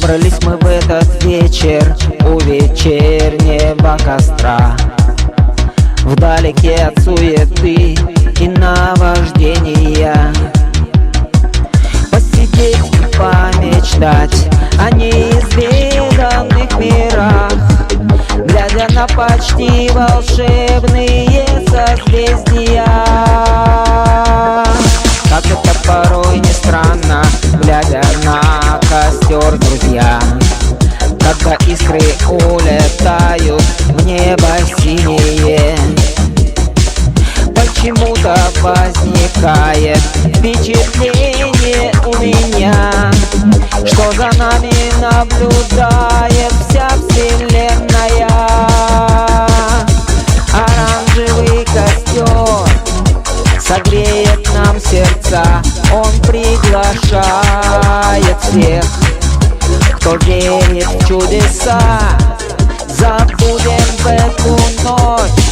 Собрались мы в этот вечер у вечернего костра, вдалеке от суеты и наваждения. Посидеть и помечтать о неизведанных мирах, глядя на почти волшебные созвездия. Как это порой не странно, глядя на костер, друзья, когда искры улетают в небо синее, почему-то возникает впечатление у меня, что за нами наблюдает вся вселенная. Оранжевый костер согреет нам сердца, он приглашает всех, кто верит в чудеса. Забудем в эту ночь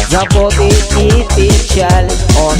заботы и печаль, он